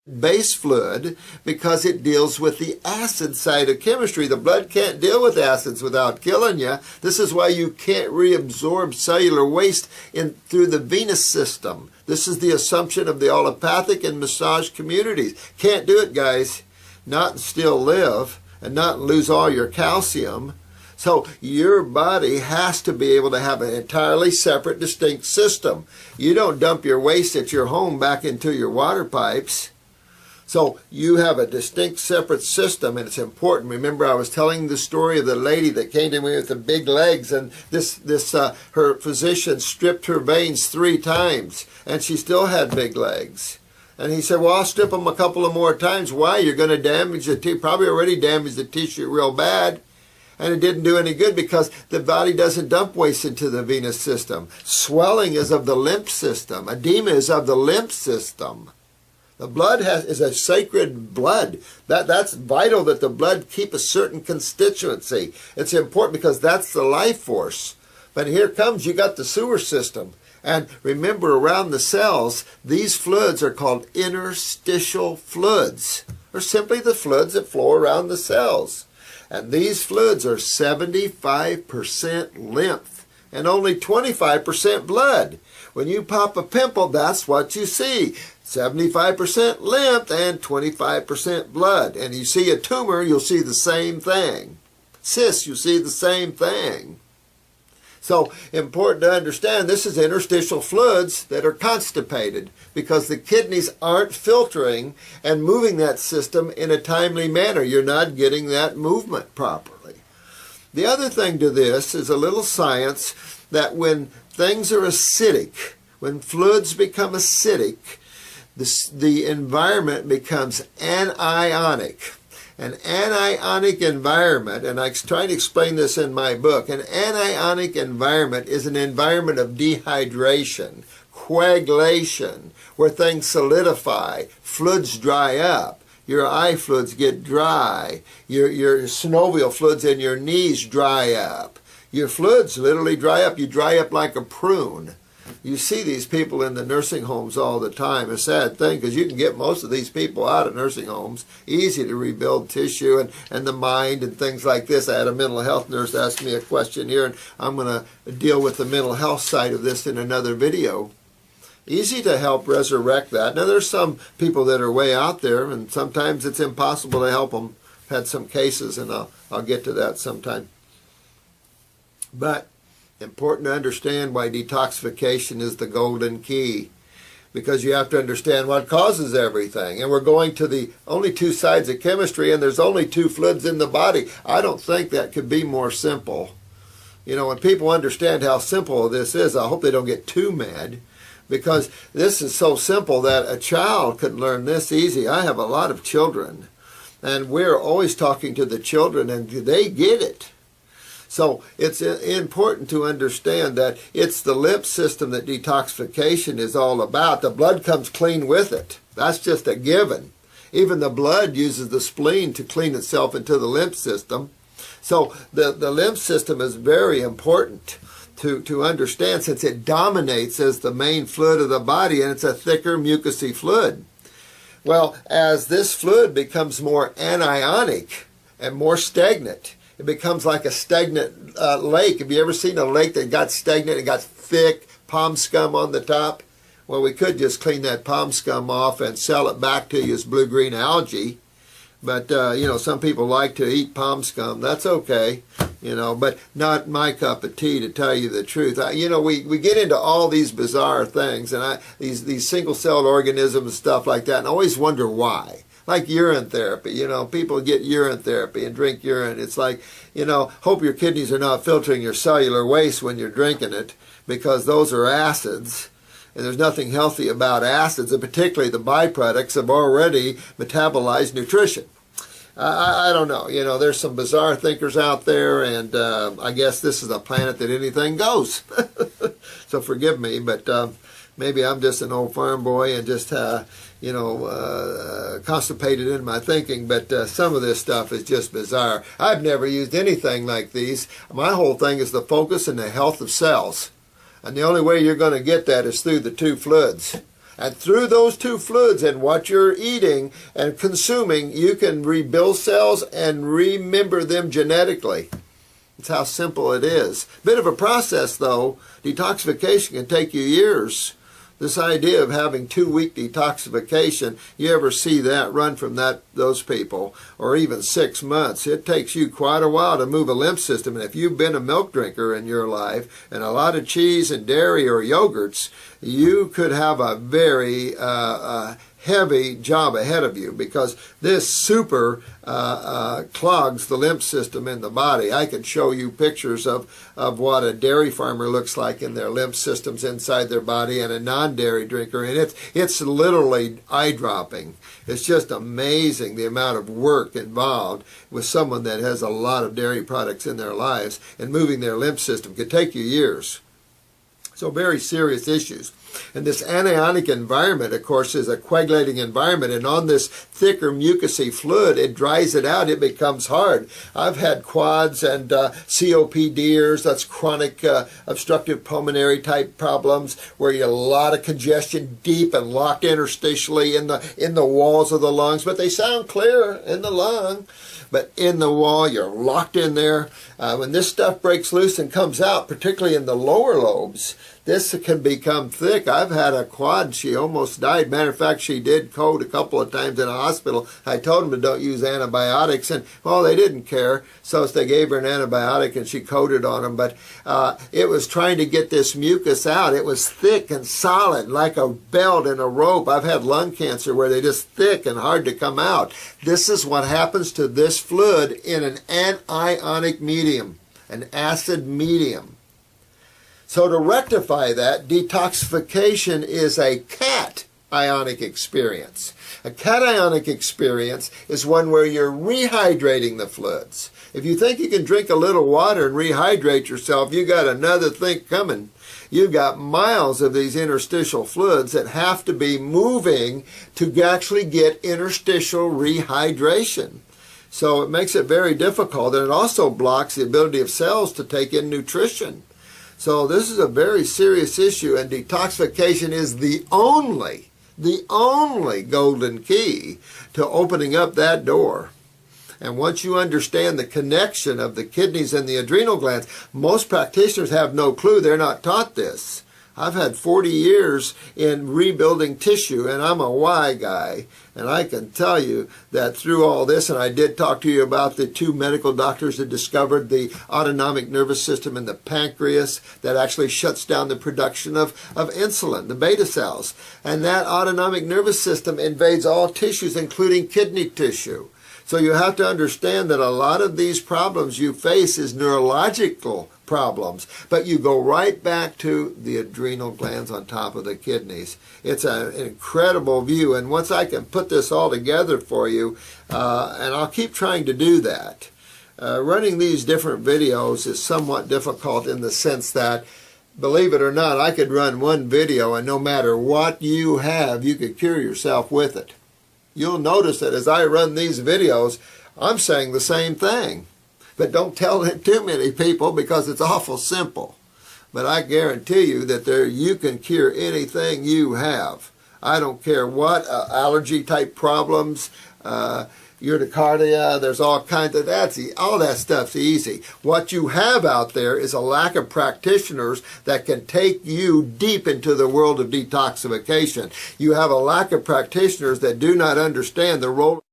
base fluid because it deals with the acid side of chemistry. The blood can't deal with acids without killing you. This is why you can't reabsorb cellular waste through the venous system. This is the assumption of the allopathic and massage communities. Can't do it, guys. Not and still live, and not lose all your calcium. So your body has to be able to have an entirely separate, distinct system. You don't dump your waste at your home back into your water pipes. So you have a distinct, separate system, and it's important. Remember, I was telling the story of the lady that came to me with the big legs, and her physician stripped her veins 3 times, and she still had big legs. And he said, well, I'll strip them a couple of more times. Why? You're going to damage the tissue. Probably already damaged the tissue real bad. And it didn't do any good because the body doesn't dump waste into the venous system. Swelling is of the lymph system. Edema is of the lymph system. The blood is a sacred blood. That's vital that the blood keep a certain constituency. It's important because that's the life force. But here comes, you got the sewer system. And remember, around the cells, these fluids are called interstitial fluids, or simply the fluids that flow around the cells. And these fluids are 75% lymph and only 25% blood. When you pop a pimple, that's what you see. 75% lymph and 25% blood. And you see a tumor, you'll see the same thing. Cysts, you see the same thing. So, important to understand, this is interstitial fluids that are constipated because the kidneys aren't filtering and moving that system in a timely manner. You're not getting that movement properly. The other thing to this is a little science that when things are acidic, when fluids become acidic, the environment becomes anionic. An anionic environment, and I try to explain this in my book, an anionic environment is an environment of dehydration, coagulation, where things solidify, fluids dry up, your eye fluids get dry, your synovial fluids in your knees dry up, your fluids literally dry up, you dry up like a prune. You see these people in the nursing homes all the time. A sad thing because you can get most of these people out of nursing homes. Easy to rebuild tissue and the mind and things like this. I had a mental health nurse ask me a question here, and I'm going to deal with the mental health side of this in another video. Easy to help resurrect that. Now there's some people that are way out there, and sometimes it's impossible to help them. I've had some cases, and I'll get to that sometime. But important to understand why detoxification is the golden key, because you have to understand what causes everything. And we're going to the only 2 sides of chemistry, and there's only 2 fluids in the body. I don't think that could be more simple. You know, when people understand how simple this is, I hope they don't get too mad, because this is so simple that a child could learn this easy. I have a lot of children, and we're always talking to the children, and they get it. So it's important to understand that it's the lymph system that detoxification is all about. The blood comes clean with it. That's just a given. Even the blood uses the spleen to clean itself into the lymph system. So the lymph system is very important to understand, since it dominates as the main fluid of the body, and it's a thicker mucousy fluid. Well, as this fluid becomes more anionic and more stagnant, it becomes like a stagnant lake. Have you ever seen a lake that got stagnant and got thick palm scum on the top? Well, we could just clean that palm scum off and sell it back to you as blue-green algae. But, you know, some people like to eat palm scum. That's okay, you know, but not my cup of tea, to tell you the truth. You know, we get into all these bizarre things, and these single-celled organisms and stuff like that, and I always wonder why. Like urine therapy, you know, people get urine therapy and drink urine. It's like, you know, hope your kidneys are not filtering your cellular waste when you're drinking it, because those are acids. And there's nothing healthy about acids, and particularly the byproducts of already metabolized nutrition. I don't know. You know, there's some bizarre thinkers out there, and I guess this is a planet that anything goes. So forgive me, but maybe I'm just an old farm boy and just, you know, constipated in my thinking, but some of this stuff is just bizarre. I've never used anything like these. My whole thing is the focus and the health of cells. And the only way you're going to get that is through the 2 fluids. And through those two fluids and what you're eating and consuming, you can rebuild cells and remember them genetically. It's how simple it is. Bit of a process, though. Detoxification can take you years. This idea of having 2-week detoxification, you ever see that run from those people, or even 6 months? It takes you quite a while to move a lymph system. And if you've been a milk drinker in your life and a lot of cheese and dairy or yogurts, you could have a very heavy job ahead of you, because this super clogs the lymph system in the body. I can show you pictures of what a dairy farmer looks like in their lymph systems inside their body, and a non-dairy drinker, and it's literally eye-dropping. It's just amazing the amount of work involved with someone that has a lot of dairy products in their lives, and moving their lymph system could take you years. So very serious issues. And this anionic environment, of course, is a coagulating environment, and on this thicker mucousy fluid, it dries it out, it becomes hard. I've had quads and COPDers, that's chronic obstructive pulmonary type problems, where you have a lot of congestion deep and locked interstitially in the walls of the lungs, but they sound clear in the lung. But in the wall, you're locked in there. When this stuff breaks loose and comes out, particularly in the lower lobes, this can become thick. I've had a quad, she almost died. Matter of fact, she did code a couple of times in a hospital. I told them to don't use antibiotics, and, well, they didn't care. So they gave her an antibiotic, and she coded on them. But it was trying to get this mucus out. It was thick and solid, like a belt and a rope. I've had lung cancer where they're just thick and hard to come out. This is what happens to this fluid in an anionic medium, an acid medium. So to rectify that, detoxification is a cationic experience. A cationic experience is one where you're rehydrating the fluids. If you think you can drink a little water and rehydrate yourself, you got another thing coming. You've got miles of these interstitial fluids that have to be moving to actually get interstitial rehydration. So it makes it very difficult, and it also blocks the ability of cells to take in nutrition. So this is a very serious issue, and detoxification is the only golden key to opening up that door. And once you understand the connection of the kidneys and the adrenal glands, most practitioners have no clue. They're not taught this. I've had 40 years in rebuilding tissue, and I'm a Y guy. And I can tell you that through all this, and I did talk to you about the 2 medical doctors that discovered the autonomic nervous system in the pancreas that actually shuts down the production of insulin, the beta cells. And that autonomic nervous system invades all tissues, including kidney tissue. So you have to understand that a lot of these problems you face is neurological problems, but you go right back to the adrenal glands on top of the kidneys. It's an incredible view, and once I can put this all together for you, and I'll keep trying to do that, running these different videos is somewhat difficult in the sense that, believe it or not, I could run one video and no matter what you have, you could cure yourself with it. You'll notice that as I run these videos, I'm saying the same thing. But don't tell it too many people because it's awful simple. But I guarantee you that you can cure anything you have. I don't care what, allergy type problems, urticaria, there's all kinds of, all that stuff's easy. What you have out there is a lack of practitioners that can take you deep into the world of detoxification. You have a lack of practitioners that do not understand the role